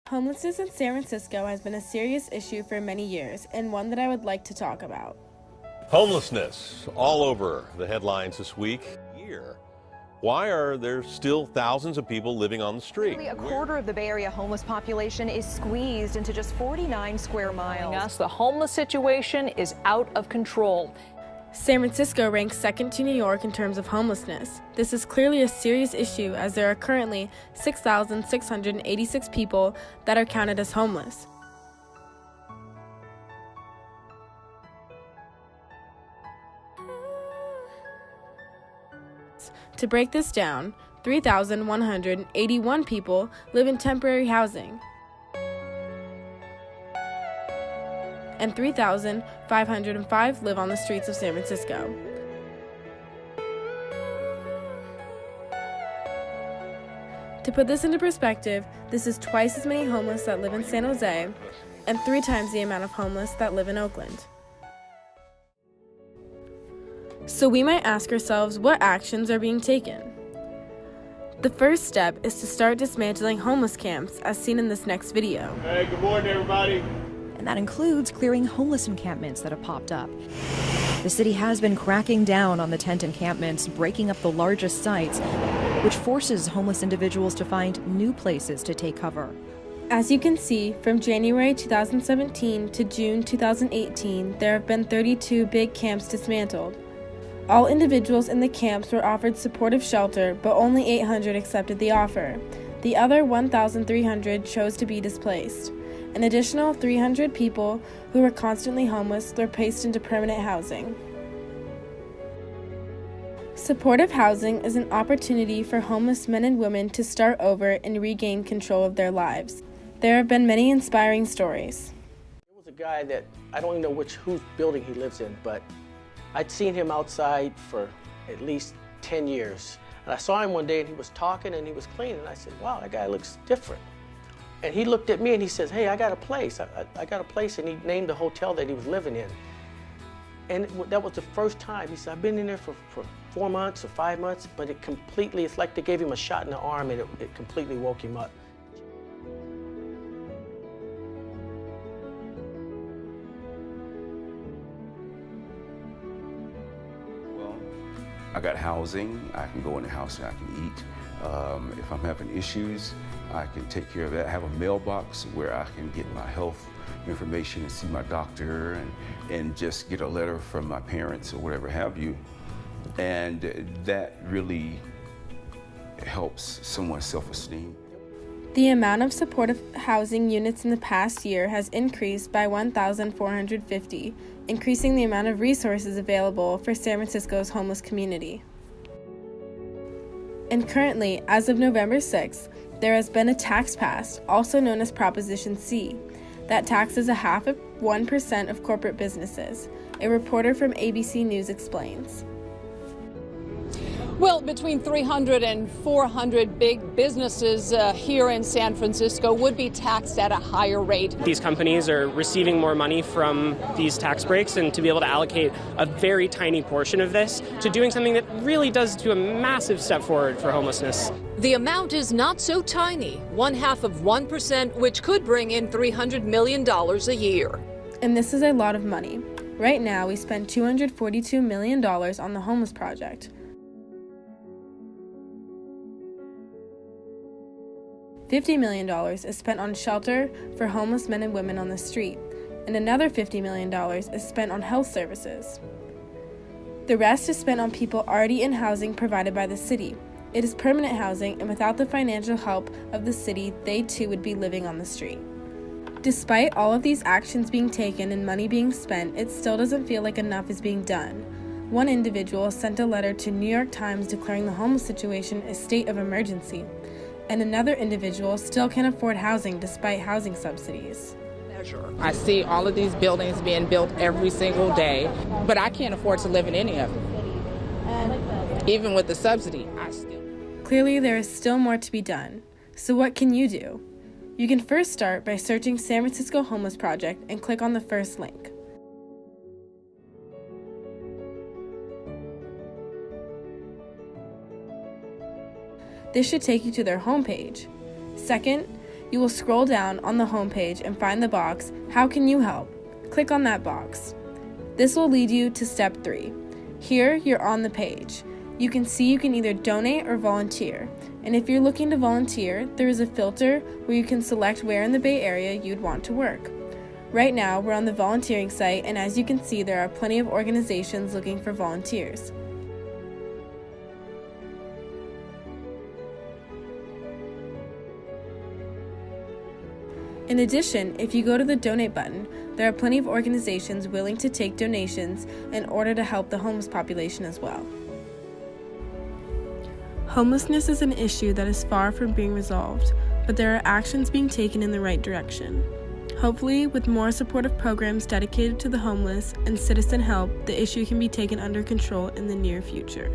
Homelessness in San Francisco has been a serious issue for many years, and one that I would like to talk about. Homelessness all over the headlines this week. Why are there still thousands of people living on the street? Nearly a quarter of the Bay Area homeless population is squeezed into just 49 square miles. The homeless situation is out of control. San Francisco ranks second to New York in terms of homelessness. This is clearly a serious issue as there are currently 6,686 people that are counted as homeless. To break this down, 3,181 people live in temporary housing, and 3,505 live on the streets of San Francisco. To put this into perspective, this is twice as many homeless that live in San Jose and 3 times the amount of homeless that live in Oakland. So we might ask ourselves what actions are being taken. The first step is to start dismantling homeless camps as seen in this next video. Hey, good morning everybody. And that includes clearing homeless encampments that have popped up. The city has been cracking down on the tent encampments, breaking up the largest sites, which forces homeless individuals to find new places to take cover. As you can see, from January 2017 to June 2018, there have been 32 big camps dismantled. All individuals in the camps were offered supportive shelter, but only 800 accepted the offer. The other 1,300 chose to be displaced. An additional 300 people who were constantly homeless were placed into permanent housing. Supportive housing is an opportunity for homeless men and women to start over and regain control of their lives. There have been many inspiring stories. There was a guy that, I don't even know whose building he lives in, but I'd seen him outside for at least 10 years. And I saw him one day and he was talking and he was cleaning. And I said, wow, that guy looks different. And he looked at me and he says, hey, I got a place. I got a place, and he named the hotel that he was living in. And that was the first time. He said, I've been in there for 4 months or 5 months, but it's like they gave him a shot in the arm and it completely woke him up. I got housing, I can go in the house and I can eat. If I'm having issues, I can take care of that. I have a mailbox where I can get my health information and see my doctor and just get a letter from my parents or whatever have you. And that really helps someone's self-esteem. The amount of supportive housing units in the past year has increased by 1,450, increasing the amount of resources available for San Francisco's homeless community. And currently, as of November 6th, there has been a tax passed, also known as Proposition C, that taxes 0.5% of corporate businesses. A reporter from ABC News explains. Well, between 300 and 400 big businesses here in San Francisco would be taxed at a higher rate. These companies are receiving more money from these tax breaks, and to be able to allocate a very tiny portion of this to doing something that really does do a massive step forward for homelessness. The amount is not so tiny, 0.5%, which could bring in $300 million a year. And this is a lot of money. Right now, we spend $242 million on the Homeless Project. $50 million is spent on shelter for homeless men and women on the street, and another $50 million is spent on health services. The rest is spent on people already in housing provided by the city. It is permanent housing, and without the financial help of the city, they too would be living on the street. Despite all of these actions being taken and money being spent, it still doesn't feel like enough is being done. One individual sent a letter to New York Times declaring the homeless situation a state of emergency, and another individual still can't afford housing despite housing subsidies. I see all of these buildings being built every single day, but I can't afford to live in any of them. Even with the subsidy, I still. Clearly, there is still more to be done. So what can you do? You can first start by searching San Francisco Homeless Project and click on the first link. This should take you to their homepage. Second, You will scroll down on the homepage and find the box, How Can You Help? Click on that box. This will lead you to step 3. Here, you're on the page. You can see you can either donate or volunteer. And if you're looking to volunteer, there is a filter where you can select where in the Bay Area you'd want to work. Right now, we're on the volunteering site, and as you can see, there are plenty of organizations looking for volunteers. In addition, if you go to the donate button, there are plenty of organizations willing to take donations in order to help the homeless population as well. Homelessness is an issue that is far from being resolved, but there are actions being taken in the right direction. Hopefully, with more supportive programs dedicated to the homeless and citizen help, the issue can be taken under control in the near future.